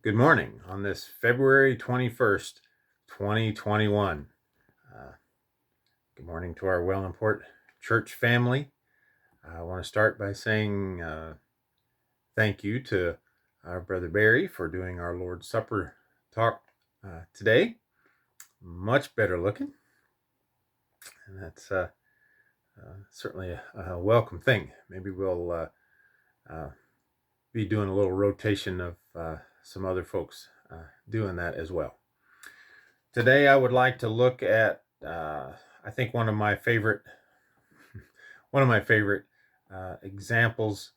Good morning on this February 21st, 2021. Uh, good morning to our Wellandport church family. I want to start by saying thank you to our brother Barry for doing our Lord's Supper talk today. Much better looking, and that's certainly a welcome thing. Maybe we'll be doing a little rotation of some other folks doing that as well. Today, I would like to look at I think one of my favorite examples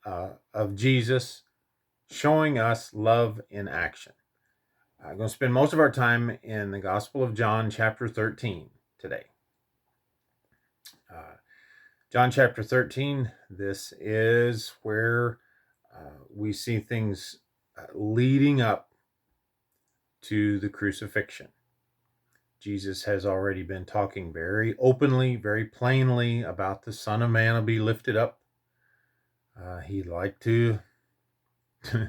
of Jesus showing us love in action. I'm going to spend most of our time in the Gospel of John, chapter 13, today. John chapter 13. This is where we see things leading up to the crucifixion. Jesus has already been talking very openly, very plainly about the Son of Man will be lifted up. He'd like to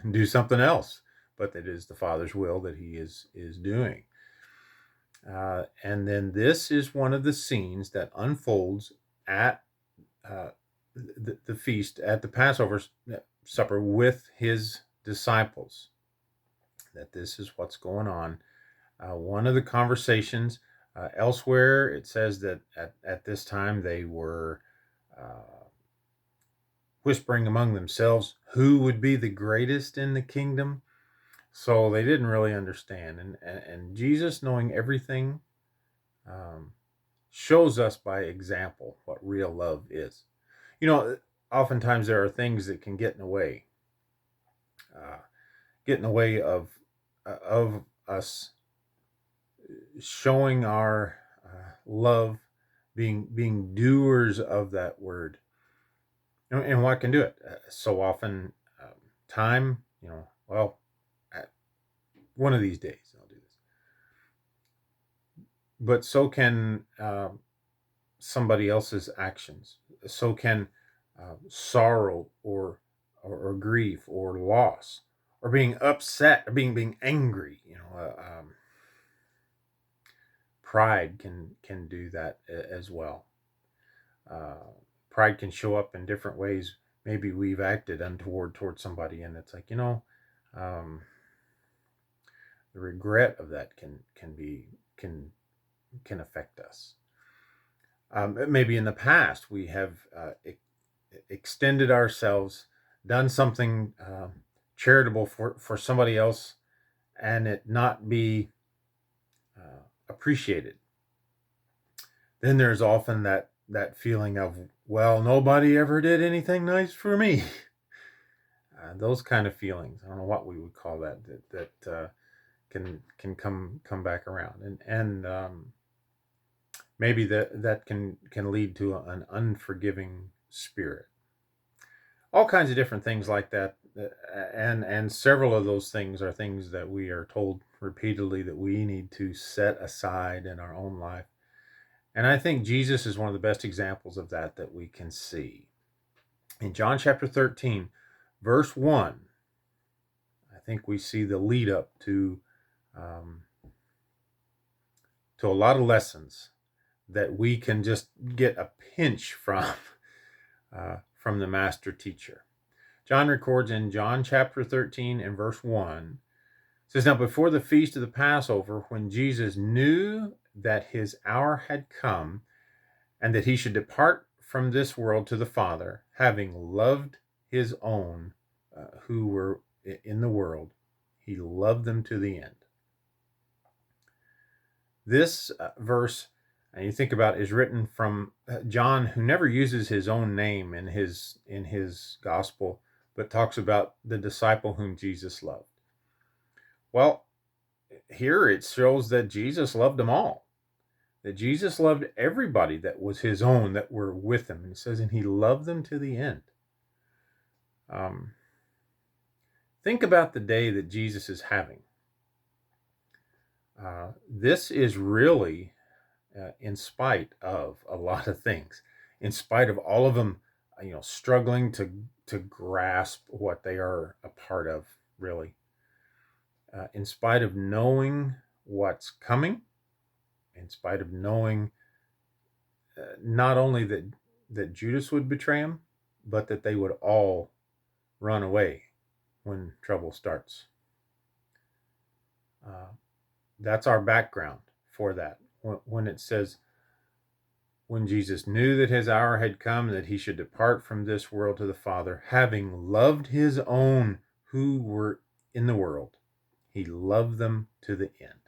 do something else, but that is the Father's will that he is doing. And then this is one of the scenes that unfolds at the feast, at the Passover supper with his disciples. That this is what's going on. One of the conversations elsewhere, it says that at this time they were whispering among themselves who would be the greatest in the kingdom. So they didn't really understand. And Jesus, knowing everything, shows us by example what real love is. You know, oftentimes there are things that can get in the way, of us showing our love, being doers of that word. And what can do it? So often, time, one of these days I'll do this. But so can somebody else's actions. So can sorrow or grief or loss or being upset or being angry. Pride can do that as well. Pride can show up in different ways. Maybe we've acted untoward towards somebody, and it's like, the regret of that can affect us. Maybe in the past we have extended ourselves, done something charitable for somebody else, and it not be appreciated. Then there's often that feeling of, well, nobody ever did anything nice for me. Those kind of feelings. I don't know what we would call that can come back around, and maybe that can lead to an unforgiving spirit. All kinds of different things like that, and several of those things are things that we are told repeatedly that we need to set aside in our own life. And I think Jesus is one of the best examples of that we can see. In John chapter 13, verse 1, I think we see the lead up to a lot of lessons that we can just get a pinch from the master teacher. John records in John chapter 13 and verse 1, it says, "Now before the feast of the Passover, when Jesus knew that his hour had come, and that he should depart from this world to the Father, having loved his own who were in the world, he loved them to the end." This verse, and you think about, is written from John, who never uses his own name in his gospel, but talks about the disciple whom Jesus loved. Well, here it shows that Jesus loved them all. That Jesus loved everybody that was his own, that were with him. And it says, and he loved them to the end. Think about the day that Jesus is having. This is really in spite of a lot of things, in spite of all of them, struggling to grasp what they are a part of, really. in spite of knowing what's coming, in spite of knowing not only that Judas would betray him, but that they would all run away when trouble starts. That's our background for that. When it says, when Jesus knew that his hour had come, that he should depart from this world to the Father, having loved his own who were in the world, he loved them to the end,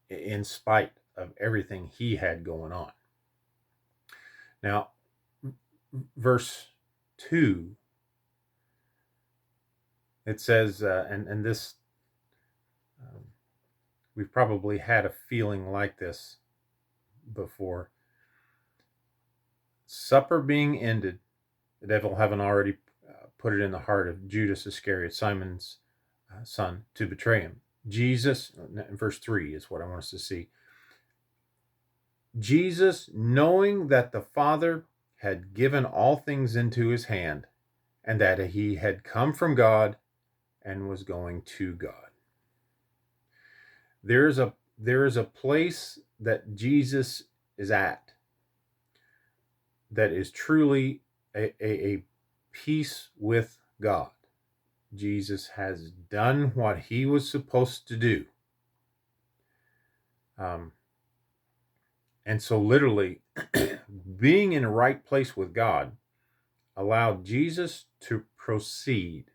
in spite of everything he had going on. Now, verse 2, it says, and this, we've probably had a feeling like this before. Supper being ended, the devil having already put it in the heart of Judas Iscariot, Simon's son, to betray him. Jesus, verse 3 is what I want us to see. Jesus, knowing that the Father had given all things into his hand, and that he had come from God and was going to God. There is a place that Jesus is at that is truly a peace with God. Jesus has done what he was supposed to do. And so literally being in the right place with God allowed Jesus to proceed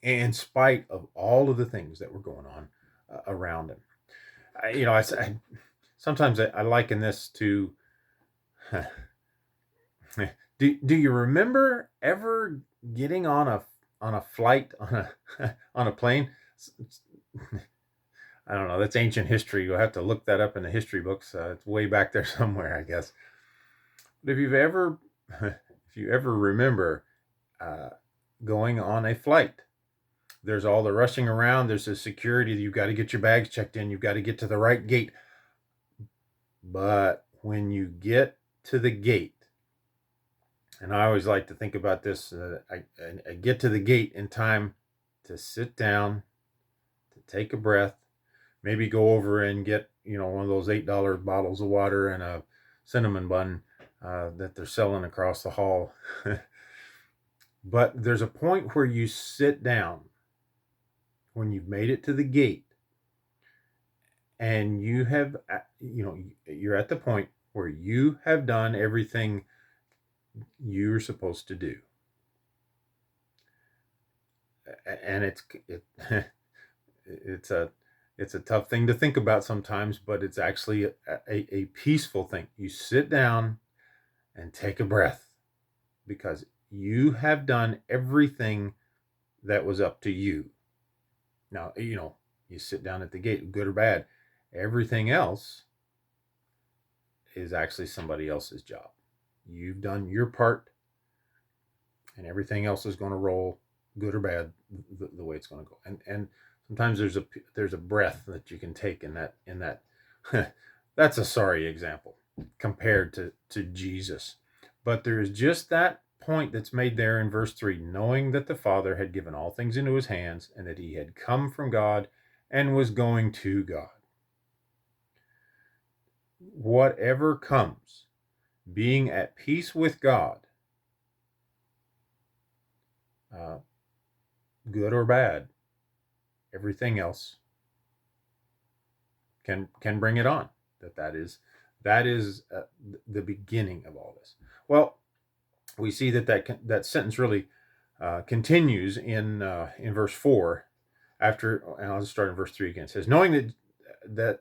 in spite of all of the things that were going on around him. Sometimes I liken this to, do you remember ever getting on a flight on a plane? I don't know. That's ancient history. You'll have to look that up in the history books. It's way back there somewhere, I guess. But if you ever remember going on a flight, there's all the rushing around. There's the security. You've got to get your bags checked in. You've got to get to the right gate. But when you get to the gate, and I always like to think about this, I get to the gate in time to sit down, to take a breath, maybe go over and get, one of those $8 bottles of water and a cinnamon bun that they're selling across the hall. But there's a point where you sit down when you've made it to the gate, and you have, you're at the point where you have done everything you're supposed to do. And it's a tough thing to think about sometimes, but it's actually a peaceful thing. You sit down and take a breath because you have done everything that was up to you. Now, you sit down at the gate, good or bad. Everything else is actually somebody else's job. You've done your part, and everything else is going to roll, good or bad, the way it's going to go. And sometimes there's a breath that you can take in that. That's a sorry example compared to Jesus, but there is just that point that's made there in verse 3, knowing that the Father had given all things into his hands, and that he had come from God and was going to God. Whatever comes, being at peace with God, good or bad, everything else can bring it on. That is the beginning of all this. Well, we see that sentence really continues in verse 4. And I'll just start in verse 3 again. It says, knowing that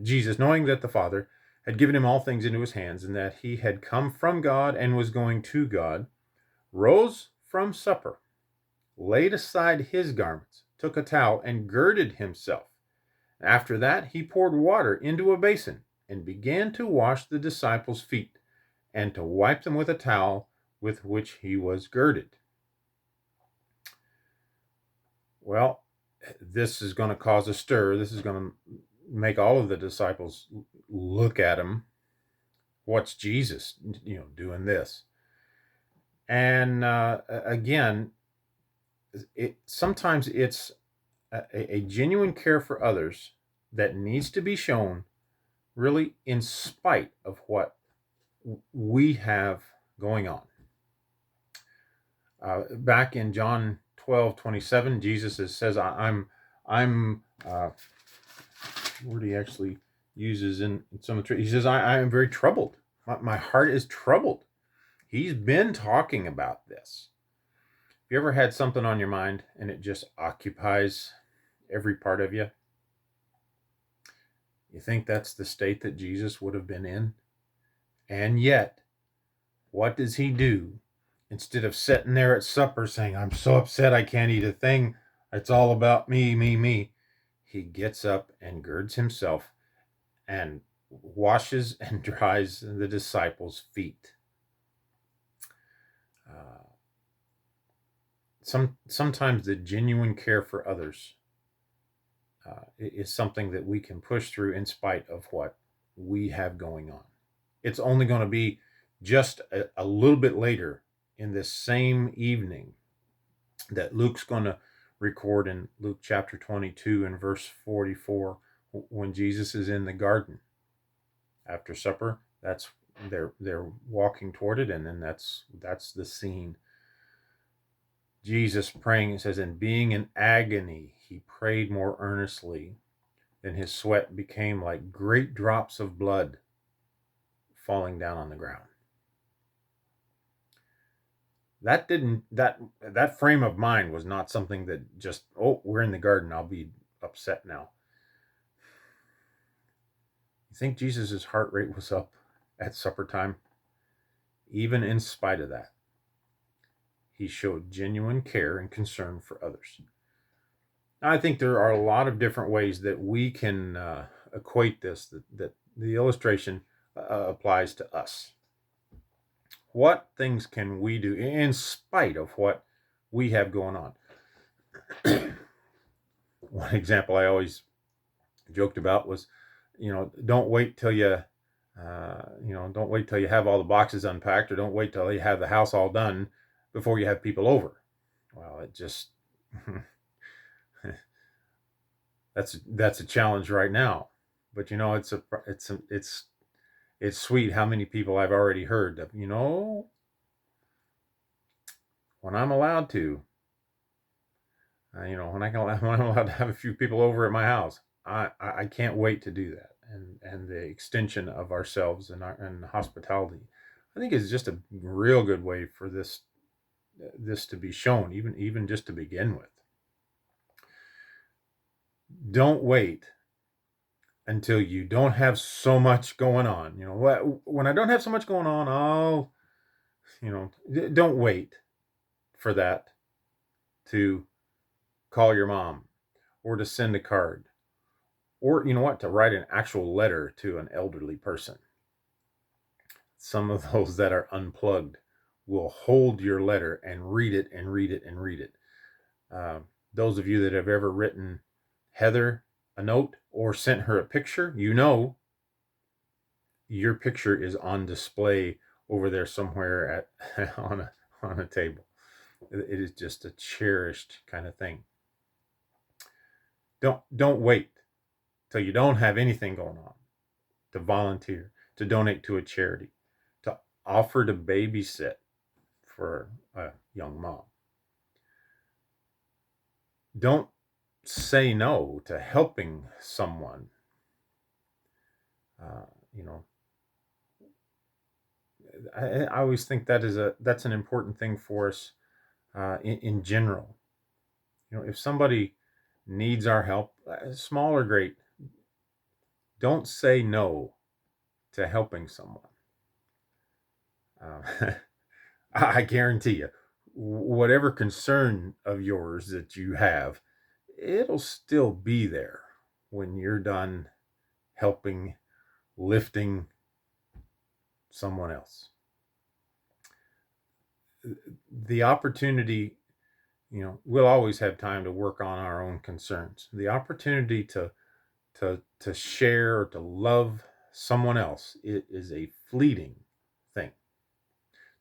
Jesus, knowing that the Father had given him all things into his hands, and that he had come from God and was going to God, rose from supper, laid aside his garments, took a towel, and girded himself. After that, he poured water into a basin and began to wash the disciples' feet and to wipe them with a towel with which he was girded. Well, this is going to cause a stir. This is going to make all of the disciples look at him. What's Jesus, doing this? And again, sometimes it's a genuine care for others that needs to be shown really in spite of what we have going on. Back in John 12:27, Jesus says, I'm word he actually uses in some of the, he says, I am very troubled. My heart is troubled. He's been talking about this. Have you ever had something on your mind and it just occupies every part of you? You think that's the state that Jesus would have been in? And yet, what does he do? Instead of sitting there at supper saying, I'm so upset I can't eat a thing, it's all about me, me, me, he gets up and girds himself and washes and dries the disciples' feet. Sometimes the genuine care for others is something that we can push through in spite of what we have going on. It's only going to be just a little bit later in this same evening that Luke's going to record in Luke chapter 22 and verse 44, when Jesus is in the garden after supper. That's they're walking toward it, and then that's the scene. Jesus praying, it says, and being in agony, he prayed more earnestly. Then his sweat became like great drops of blood falling down on the ground. That frame of mind was not something that just, oh, we're in the garden, I'll be upset now. You think Jesus' heart rate was up at supper time? Even in spite of that, he showed genuine care and concern for others. I think there are a lot of different ways that we can equate this, that the illustration applies to us. What things can we do in spite of what we have going on? One example I always joked about was, don't wait till you have all the boxes unpacked, or don't wait till you have the house all done before you have people over. Well, it just that's a challenge right now. But it's sweet how many people I've already heard that, when I'm allowed to, when I'm allowed to have a few people over at my house, I can't wait to do that. And the extension of ourselves and hospitality, I think, is just a real good way for this to be shown, even just to begin with. Don't wait until you don't have so much going on. When I don't have so much going on, don't wait for that to call your mom, or to send a card, or to write an actual letter to an elderly person. Some of those that are unplugged will hold your letter and read it and read it and read it. Those of you that have ever written Heather a note or sent her a picture, your picture is on display over there somewhere on a table. It is just a cherished kind of thing. Don't wait till you don't have anything going on to volunteer, to donate to a charity, to offer to babysit for a young mom. Don't say no to helping someone. I always think that's an important thing for us in general. If somebody needs our help, small or great, don't say no to helping someone. I guarantee you, whatever concern of yours that you have, it'll still be there when you're done helping, lifting someone else. The opportunity, we'll always have time to work on our own concerns. The opportunity to share or to love someone else is a fleeting thing.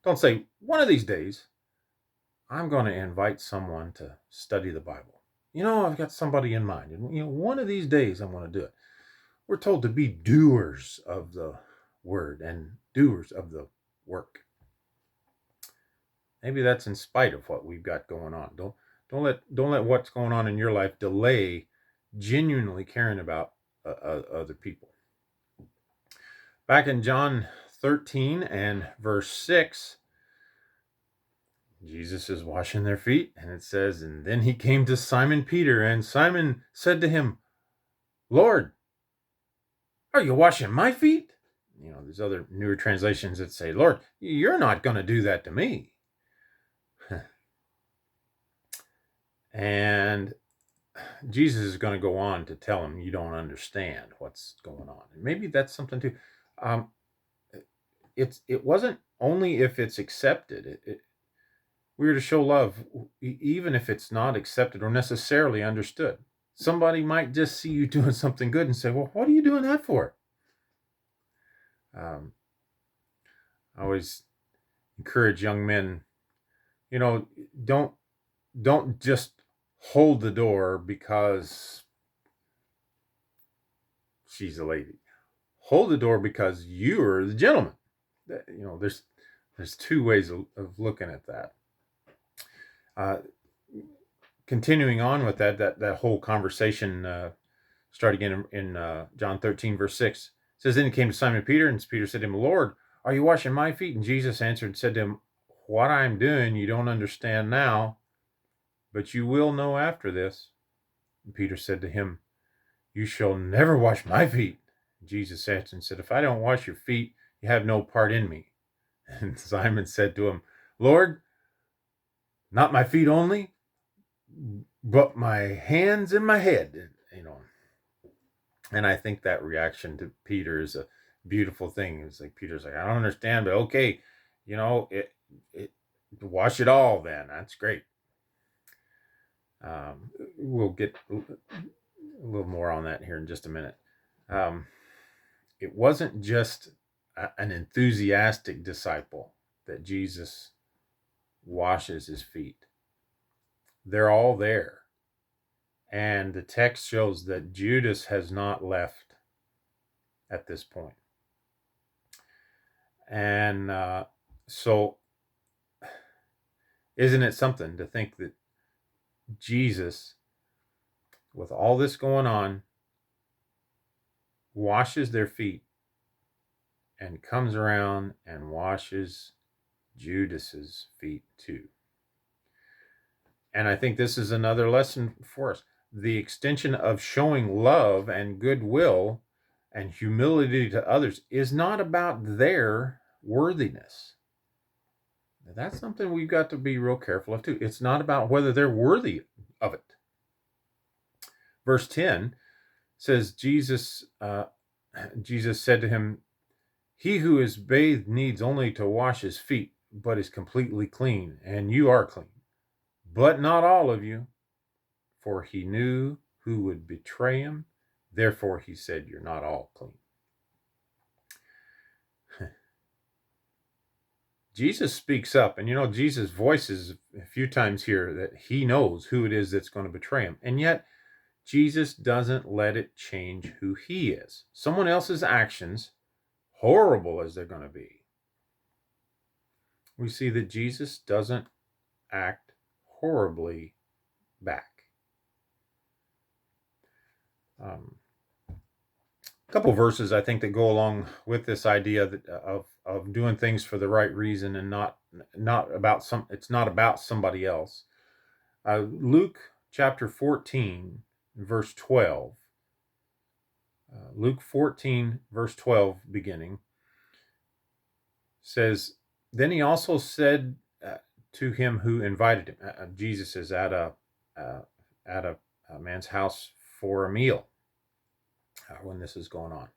Don't say, one of these days, I'm going to invite someone to study the Bible. I've got somebody in mind. And, one of these days I'm going to do it. We're told to be doers of the word and doers of the work. Maybe that's in spite of what we've got going on. Don't let what's going on in your life delay genuinely caring about other people. Back in John 13 and verse 6, Jesus is washing their feet, and it says, and then he came to Simon Peter, and Simon said to him, Lord, are you washing my feet? There's other newer translations that say, Lord, you're not going to do that to me. And Jesus is going to go on to tell him, you don't understand what's going on. And maybe that's something too. It wasn't only if it's accepted. We are to show love even if it's not accepted or necessarily understood. Somebody might just see you doing something good and say, well, what are you doing that for? I always encourage young men, don't just hold the door because she's a lady. Hold the door because you're the gentleman. There's two ways of looking at that. Continuing on with that whole conversation, starting in John 13, verse 6, it says, then he came to Simon Peter, and Peter said to him, Lord, are you washing my feet? And Jesus answered and said to him, what I'm doing you don't understand now, but you will know after this. And Peter said to him, you shall never wash my feet. And Jesus answered and said, if I don't wash your feet, you have no part in me. And Simon said to him, Lord, not my feet only, but my hands and my head. And I think that reaction to Peter is a beautiful thing. It's like Peter's like, I don't understand, but okay, wash it all then. That's great. We'll get a little more on that here in just a minute. It wasn't just an enthusiastic disciple that Jesus washes his feet. They're all there. And the text shows that Judas has not left at this point. And so, isn't it something to think that Jesus, with all this going on, washes their feet and comes around and washes Judas's feet too. And I think this is another lesson for us. The extension of showing love and goodwill and humility to others is not about their worthiness. That's something we've got to be real careful of too. It's not about whether they're worthy of it. Verse 10 says, Jesus said to him, he who is bathed needs only to wash his feet, but is completely clean, and you are clean. But not all of you, for he knew who would betray him. Therefore, he said, you're not all clean. Jesus speaks up, and Jesus voices a few times here that he knows who it is that's going to betray him. And yet, Jesus doesn't let it change who he is. Someone else's actions, horrible as they're going to be, we see that Jesus doesn't act horribly back. A couple verses I think that go along with this idea of doing things for the right reason and not about it's not about somebody else. Luke chapter 14 verse 12. Luke 14 verse 12 beginning says, then he also said to him who invited him. Jesus is at a man's house for a meal when this is going on.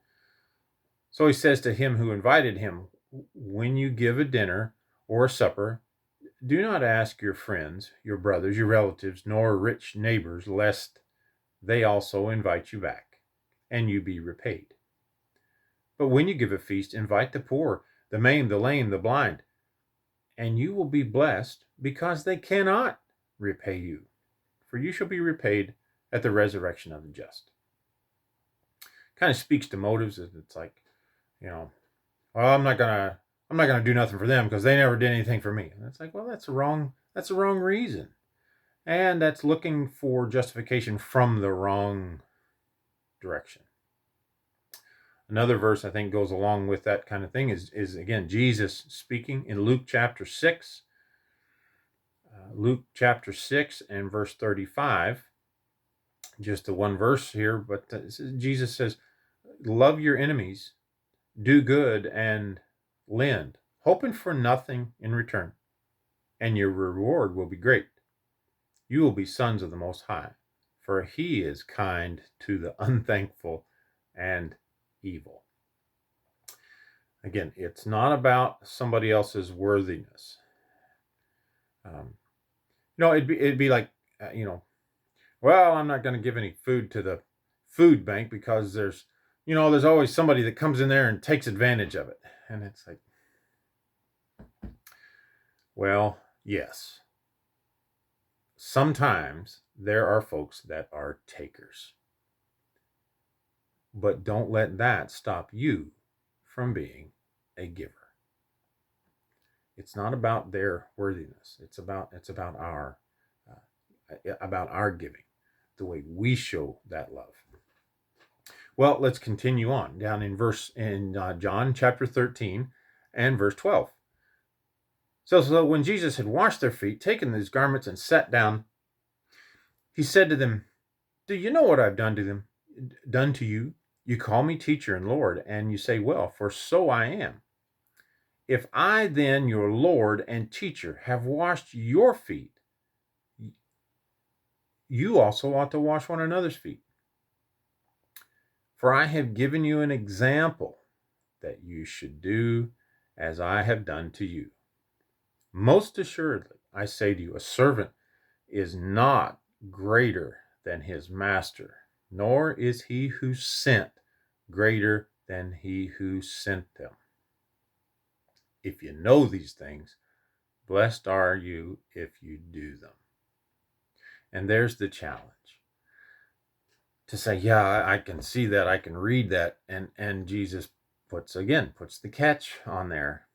So he says to him who invited him, when you give a dinner or a supper, do not ask your friends, your brothers, your relatives, nor rich neighbors, lest they also invite you back, and you be repaid. But when you give a feast, invite the poor, the maimed, the lame, the blind, and you will be blessed, because they cannot repay you, for you shall be repaid at the resurrection of the just. Kind of speaks to motives. It's like, well, I'm not gonna do nothing for them because they never did anything for me. And it's like, well, that's the wrong reason. And that's looking for justification from the wrong direction. Another verse I think goes along with that kind of thing is again, Jesus speaking in Luke chapter 6. Luke chapter 6 and verse 35. Just the one verse here, but Jesus says, love your enemies, do good, and lend, hoping for nothing in return, and your reward will be great. You will be sons of the Most High, for he is kind to the unthankful and evil. Again, it's not about somebody else's worthiness. It'd be like, well, I'm not going to give any food to the food bank because there's always somebody that comes in there and takes advantage of it. And it's like, well, yes. Sometimes there are folks that are takers. But don't let that stop you from being a giver. It's not about their worthiness. It's about our giving, the way we show that love. Well, let's continue on down in John chapter 13 and verse 12. So when Jesus had washed their feet, taken his garments and sat down, he said to them, do you know what I've done to you? You call me teacher and Lord, and you say, well, for so I am. If I then, your Lord and teacher, have washed your feet, you also ought to wash one another's feet. For I have given you an example that you should do as I have done to you. Most assuredly, I say to you, a servant is not greater than his master, nor is he who sent greater than he who sent them. If you know these things, blessed are you if you do them. And there's the challenge. To say, yeah, I can see that, I can read that, and Jesus puts the catch on there.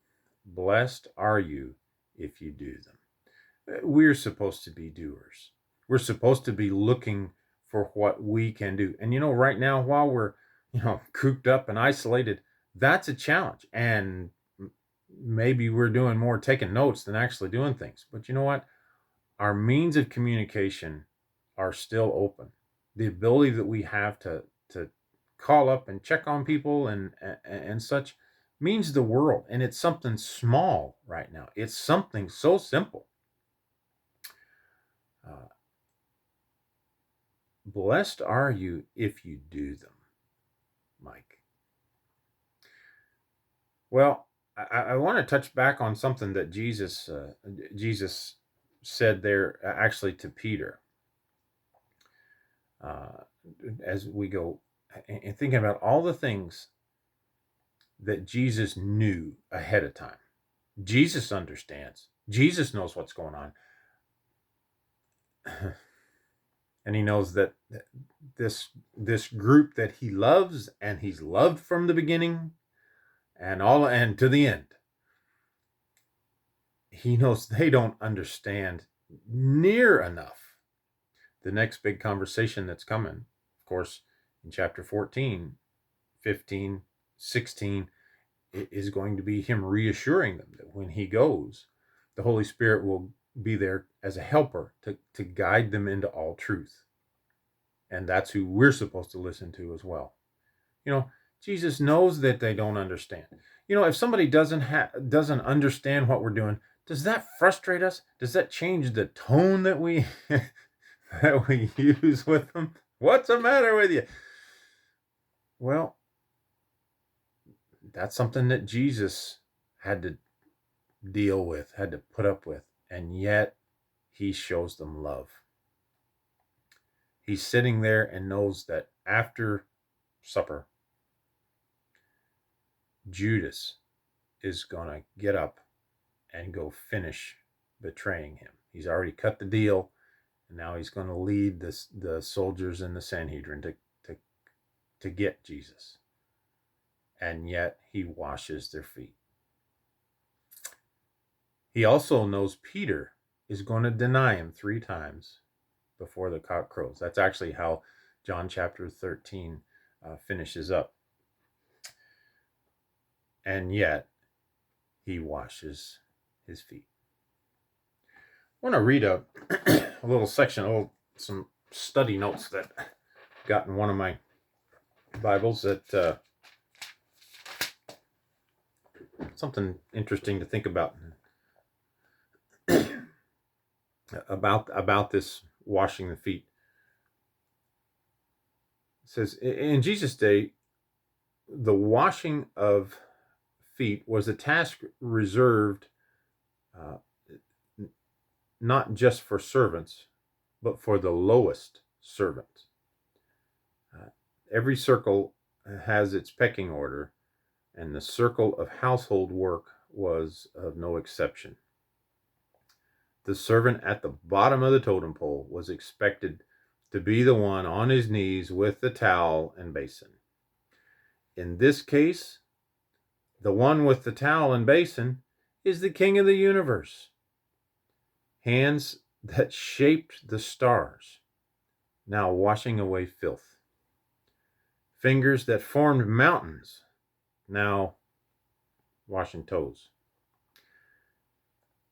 Blessed are you if you do them. We're supposed to be doers. We're supposed to be looking for what we can do. And right now, while we're cooped up and isolated, that's a challenge. And maybe we're doing more taking notes than actually doing things. But you know what? Our means of communication are still open. The ability that we have to call up and check on people and such means the world. And it's something small right now. It's something so simple. Blessed are you if you do them, Mike. Well, I want to touch back on something that Jesus said there, actually to Peter. As we go and thinking about all the things that Jesus knew ahead of time. Jesus understands. Jesus knows what's going on. And he knows that this group that he loves and he's loved from the beginning and to the end. He knows they don't understand near enough the next big conversation that's coming. Of course, in chapter 14, 15, 16, it is going to be him reassuring them that when he goes, the Holy Spirit will be there as a helper to guide them into all truth. And that's who we're supposed to listen to as well. Jesus knows that they don't understand. If somebody doesn't understand what we're doing, does that frustrate us? Does that change the tone that we that we use with them? What's the matter with you? Well, that's something that Jesus had to deal with, had to put up with, and yet he shows them love. He's sitting there and knows that after supper, Judas is going to get up and go finish betraying him. He's already cut the deal. And now he's going to lead the soldiers in the Sanhedrin to get Jesus. And yet he washes their feet. He also knows Peter is going to deny him 3 times before the cock crows. That's actually how John chapter 13 finishes up. And yet he washes his feet. I want to read a little section, some study notes that I got in one of my Bibles that something interesting to think about about this washing the feet. It says, in Jesus' day, the washing of feet was a task reserved not just for servants, but for the lowest servants. Every circle has its pecking order, and the circle of household work was of no exception. The servant at the bottom of the totem pole was expected to be the one on his knees with the towel and basin. In this case, the one with the towel and basin is the King of the universe. Hands that shaped the stars, now washing away filth. Fingers that formed mountains, now washing toes.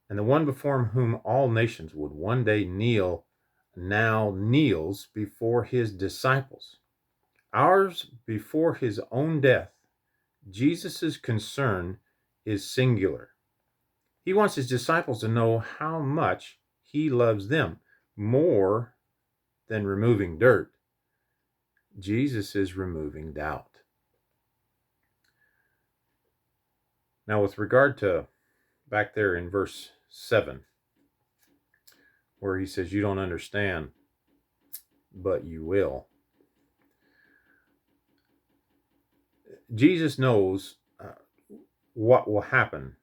And the one before whom all nations would one day kneel, now kneels before his disciples. Ours before his own death. Jesus' concern is singular. He wants his disciples to know how much he loves them, more than removing dirt. Jesus is removing doubt. Now, with regard to back there in verse 7, where he says, you don't understand, but you will. Jesus knows what will happen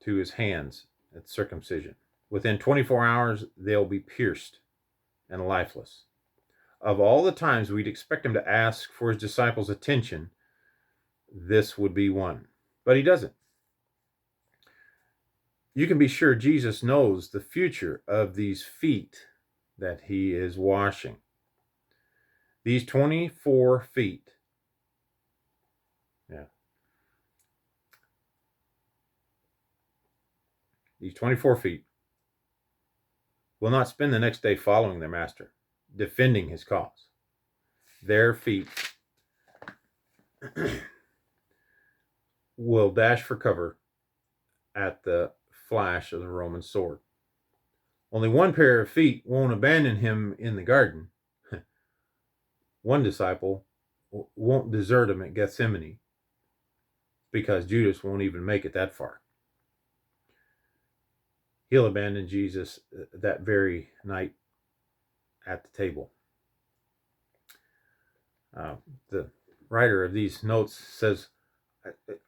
to his hands at circumcision. Within 24 hours, they'll be pierced and lifeless. Of all the times we'd expect him to ask for his disciples' attention, this would be one. But he doesn't. You can be sure Jesus knows the future of these feet that he is washing. These 24 feet. These 24 feet will not spend the next day following their master, defending his cause. Their feet will dash for cover at the flash of the Roman sword. Only one pair of feet won't abandon him in the garden. One disciple won't desert him at Gethsemane because Judas won't even make it that far. He'll abandon Jesus that very night at the table. The writer of these notes says,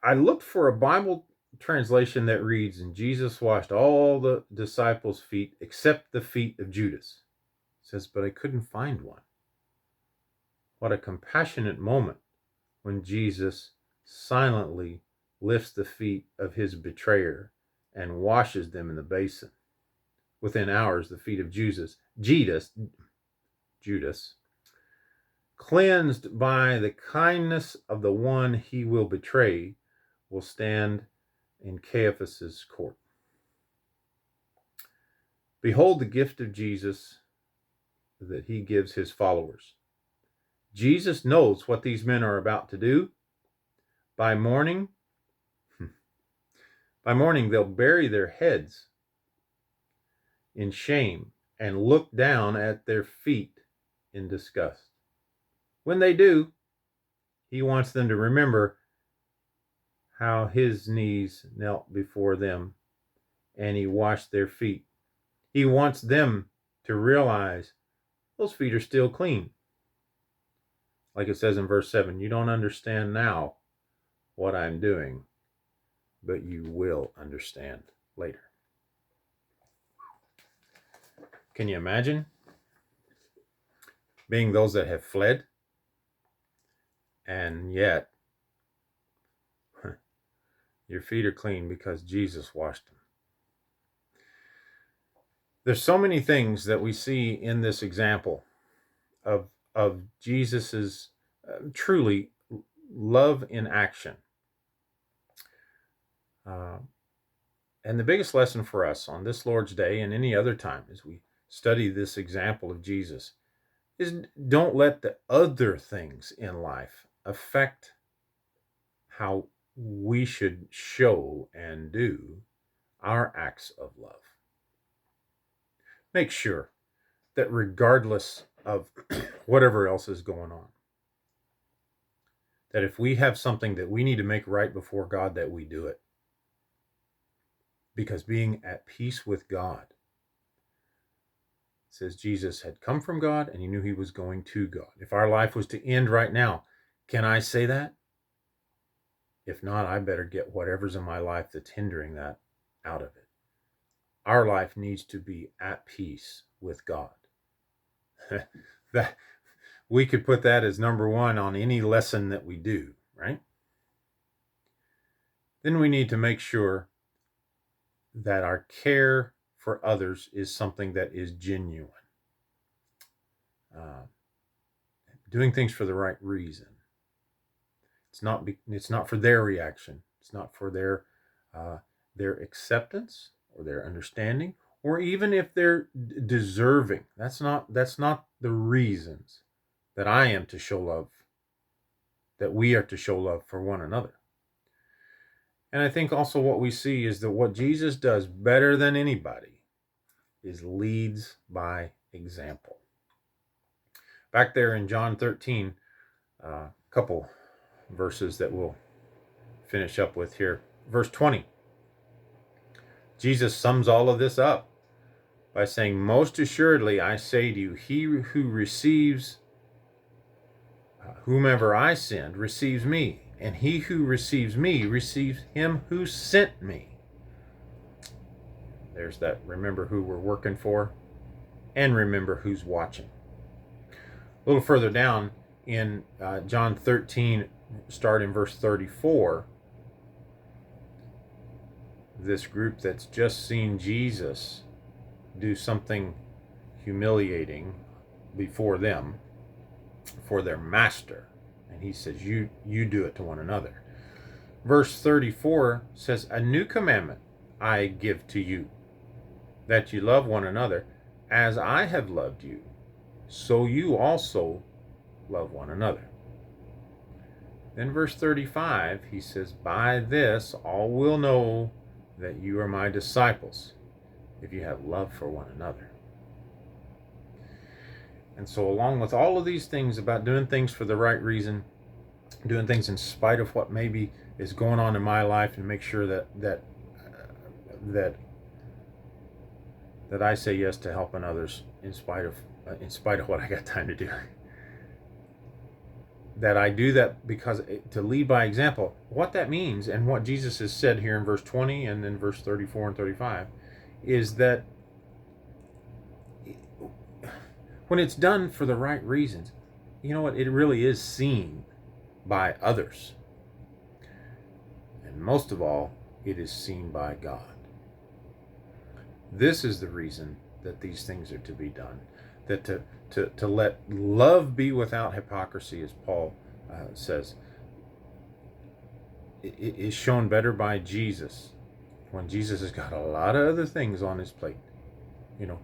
I looked for a Bible translation that reads, and Jesus washed all the disciples' feet except the feet of Judas. It says, but I couldn't find one. What a compassionate moment when Jesus silently lifts the feet of his betrayer and washes them in the basin. Within hours, the feet of Judas, cleansed by the kindness of the one he will betray, will stand in Caiaphas' court. Behold the gift of Jesus that he gives his followers. Jesus knows what these men are about to do. By morning, they'll bury their heads in shame and look down at their feet in disgust. When they do, he wants them to remember how his knees knelt before them and he washed their feet. He wants them to realize those feet are still clean. Like it says in verse 7, you don't understand now what I'm doing, but you will understand later. Can you imagine being those that have fled, and yet your feet are clean because Jesus washed them. There's so many things that we see in this example of Jesus's truly love in action. And the biggest lesson for us on this Lord's Day and any other time as we study this example of Jesus is don't let the other things in life affect how we should show and do our acts of love. Make sure that regardless of whatever else is going on, that if we have something that we need to make right before God, that we do it. Because being at peace with God, says Jesus had come from God and he knew he was going to God. If our life was to end right now, can I say that? If not, I better get whatever's in my life that's hindering that out of it. Our life needs to be at peace with God. That we could put that as number one on any lesson that we do, right? Then we need to make sure that our care for others is something that is genuine. Doing things for the right reason. It's not for their reaction. It's not for their acceptance or their understanding, or even if they're deserving. That's not the reasons that I am to show love, that we are to show love for one another. And I think also what we see is that what Jesus does better than anybody is leads by example. Back there in John 13, a couple verses that we'll finish up with here. Verse 20. Jesus sums all of this up by saying, most assuredly, I say to you, he who receives whomever I send receives me, and he who receives me receives him who sent me. There's that remember who we're working for, and remember who's watching. A little further down in John 13, start in verse 34, this group that's just seen Jesus do something humiliating before them, for their master, and he says, you do it to one another. Verse 34 says, a new commandment I give to you, that you love one another as I have loved you, so you also love one another. Then verse 35, he says, by this all will know that you are my disciples, if you have love for one another. And so along with all of these things about doing things for the right reason, doing things in spite of what maybe is going on in my life, and make sure that I say yes to helping others in spite of what I got time to do. That I do that because to lead by example. What that means, and what Jesus has said here in verse 20 and then verse 34 and 35, is that when it's done for the right reasons, you know what, it really is seen by others. And most of all, it is seen by God. This is the reason that these things are to be done. That to let love be without hypocrisy, as Paul says, it is shown better by Jesus, when Jesus has got a lot of other things on his plate. You know,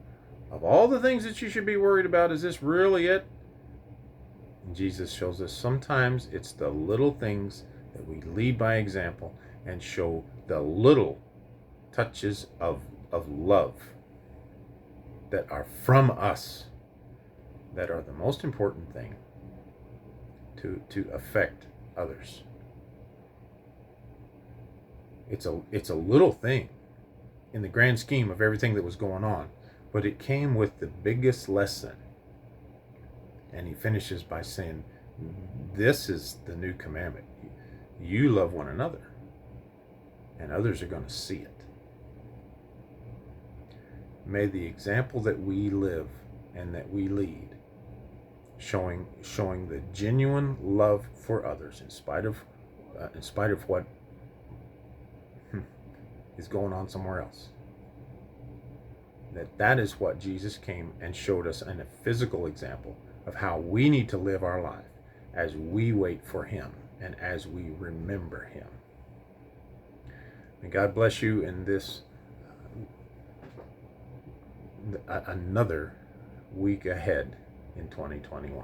of all the things that you should be worried about, is this really it? And Jesus shows us sometimes it's the little things that we lead by example and show the little touches of love that are from us that are the most important thing to affect others. It's a little thing in the grand scheme of everything that was going on, but it came with the biggest lesson. And he finishes by saying, this is the new commandment. You love one another, and others are going to see it. May the example that we live and that we lead showing the genuine love for others in spite of what is going on somewhere else. That is what Jesus came and showed us in a physical example of how we need to live our life as we wait for him and as we remember him. May God bless you in this another week ahead in 2021.